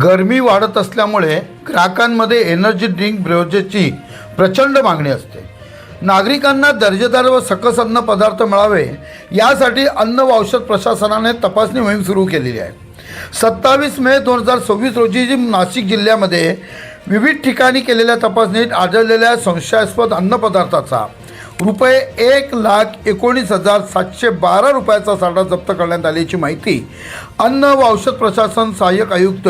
गरमी वाढत असल्यामुळे ग्राहकांमध्ये एनर्जी ड्रिंक बेवरेजची प्रचंड मागणी असते। नागरिकांना दर्जेदार व सकस अन्न पदार्थ मिळावे यासाठी अन्न व औषध प्रशासनाने तपासणी मोहीम सुरू केलेली आहे। 27 मे 2026 रोजी नाशिक जिल्ह्यामध्ये विविध ठिकाणी केलेल्या तपासणीत आढळलेल्या संशयास्पद अन्नपदार्थाचा रुपये 1,19,712 रुपयाचा साठा जप्त करण्यात आल्याची माहिती अन्न व औषध प्रशासन सहाय्यक आयुक्त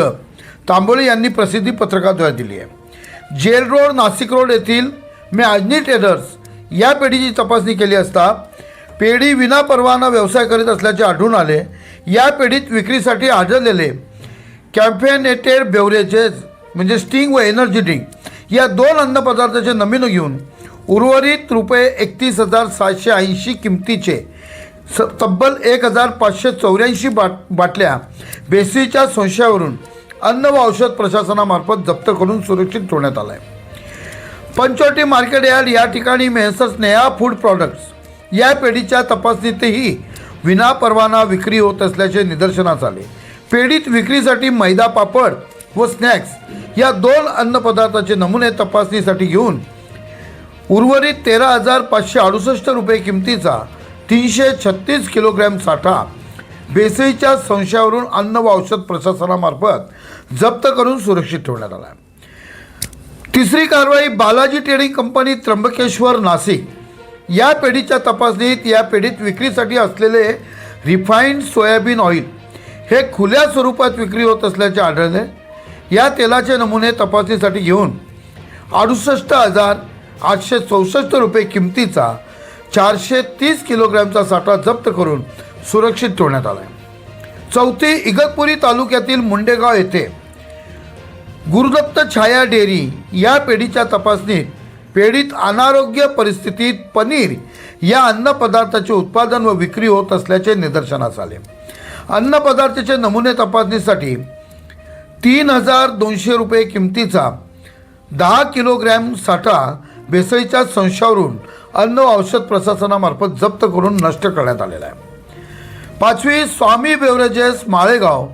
तांबोळी यांनी प्रसिद्धी पत्रकाद्वारे दिली आहे। जेल रोड नाशिक रोड येथील आजनी ट्रेडर्स या पेढीची तपासणी केली असता पेढी विनापरवाना व्यवसाय करीत असल्याचे आढळून आले। या पेढीत विक्रीसाठी आढळलेले कॅफेनेटेड बेवरेजेस म्हणजे स्टिंग व एनर्जी ड्रिंक या दोन अन्नपदार्थाचे नमुने घेऊन उर्वरित रुपये 31,780 किमतीचे तब्बल 1,584 बाटल्या बेसळीच्या संशयावरून अन्न व औषध प्रशासनामार्फत जप्त करून सुरक्षित ठेवण्यात आला आहे। पंचवटी मार्केट यार्ड या ठिकाणी मेहसर स्नेहा फूड प्रॉडक्ट्स या पेढीच्या तपासणीतही विनापरवाना विक्री होत असल्याचे निदर्शनास आले। पेढीत विक्रीसाठी मैदा पापड व स्नॅक्स या दोन अन्नपदार्थाचे नमुने तपासणीसाठी घेऊन उर्वरित 13,568 रुपये किमतीचा 336 किलोग्रॅम साठा बेसळीच्या संशयावरून अन्न व औषध प्रशासनामार्फत जप्त करून सुरक्षित ठेवण्यात आला आहे। तिसरी कारवाई बालाजी ट्रेडिंग कंपनी त्र्यंबकेश्वर नाशिक या पेढीच्या तपासणीत या पेढीत विक्रीसाठी असलेले रिफाइंड सोयाबीन ऑइल हे खुल्या स्वरूपात विक्री होत असल्याचे आढळले। या तेलाचे नमुने तपासणीसाठी घेऊन 68,864 रुपये किमतीचा 430 किलोग्रॅमचा साठा जप्त करून सुरक्षित ठेवण्यात आला आहे। चौथी इगतपुरी तालुक्यातील मुंडेगाव येथे गुरुदत्त छाया डेअरी या पेढीच्या तपासणीत पेढीत अनारोग्य परिस्थितीत पनीर या अन्नपदार्थाचे उत्पादन व विक्री होत असल्याचे निदर्शनास आले। अन्नपदार्थाचे नमुने तपासणीसाठी 3,200 रुपये किमतीचा 10 किलोग्रॅम साठा बेसळीच्या संशयावरून अन्न व औषध प्रशासनामार्फत जप्त करून नष्ट करण्यात आलेला आहे। पाचवी स्वामी बेवरेजेस माळेगाव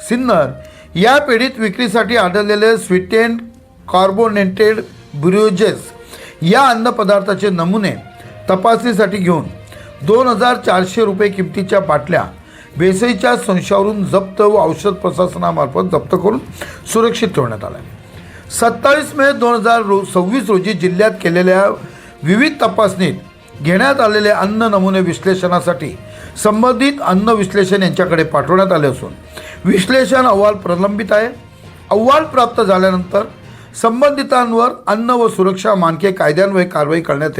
सिन्नर या पेढीत विक्रीसाठी आढळलेले स्वीटेंड कार्बोनेटेड बेवरेजेस या अन्नपदार्थाचे नमुने तपासणीसाठी घेऊन 2,400 रुपये किमतीच्या बाटल्या बेसळीच्या संशयावरून जप्त व औषध प्रशासनामार्फत जप्त करून सुरक्षित ठेवण्यात आला आहे। 27 मे 2026 रोजी जिल्ह्यात केलेल्या विविध तपासणीत घेण्यात आलेले अन्न नमुने विश्लेषणासाठी संबंधित अन्न विश्लेषण यांच्याकडे पाठवण्यात आले असून विश्लेषण अहवाल प्रलंबित आहे। अहवाल प्राप्त झाल्यानंतर संबंधितांवर अन्न व सुरक्षा मानके कायद्यान्वये कारवाई करण्यात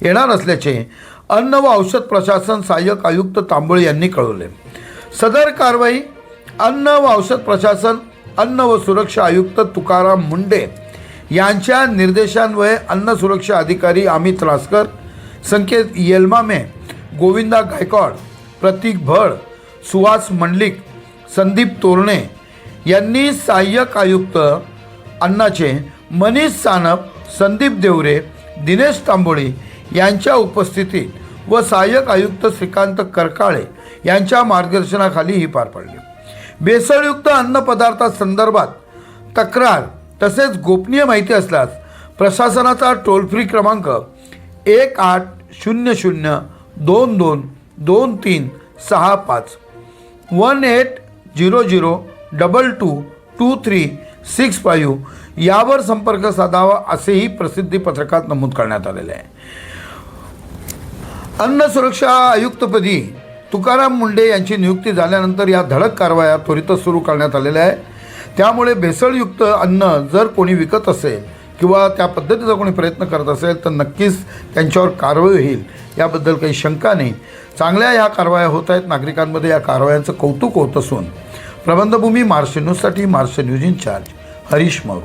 येणार असल्याचे अन्न व औषध प्रशासन सहाय्यक आयुक्त तांबोळी यांनी कळवले। सदर कारवाई अन्न व औषध प्रशासन अन्न व सुरक्षा आयुक्त तुकाराम मुंडे यांच्या निर्देशान्वये अन्न सुरक्षा अधिकारी अमित रासकर, संकेत येलमामे, गोविंदा गायकवाड, प्रतीक भड, सुहास मंडलिक, संदीप तोरणे यांनी सहाय्यक आयुक्त अन्नाचे मनीष सानप, संदीप देवरे, दिनेश तांबोळी यांच्या उपस्थितीत व सहाय्यक आयुक्त श्रीकांत करकाळे यांच्या मार्गदर्शनाखाली ही पार पडली। भेसळयुक्त अन्नपदार्थासंदर्भात तक्रार तसेच गोपनीय माहिती असल्यास प्रशासनाचा टोल फ्री क्रमांक 1800222365 1800222365 यावर संपर्क साधावा असेही प्रसिद्धी पत्रकात नमूद करण्यात आलेले आहे। अन्न सुरक्षा आयुक्तपदी तुकाराम मुंडे यांची नियुक्ती झाल्यानंतर या धडक कारवाया त्वरितच सुरू करण्यात आलेल्या आहे। त्यामुळे भेसळयुक्त अन्न जर कोणी विकत असेल किंवा त्या पद्धतीचा कोणी प्रयत्न करत असेल तर नक्कीच त्यांच्यावर कारवाई होईल याबद्दल काही शंका नाही। चांगल्या या कारवाया होत आहेत, नागरिकांमध्ये या कारवायांचं कौतुक होत असून प्रबंधभूमी महाराष्ट्र न्यूजसाठी महाराष्ट्र न्यूज इन्चार्ज हरीश मारू।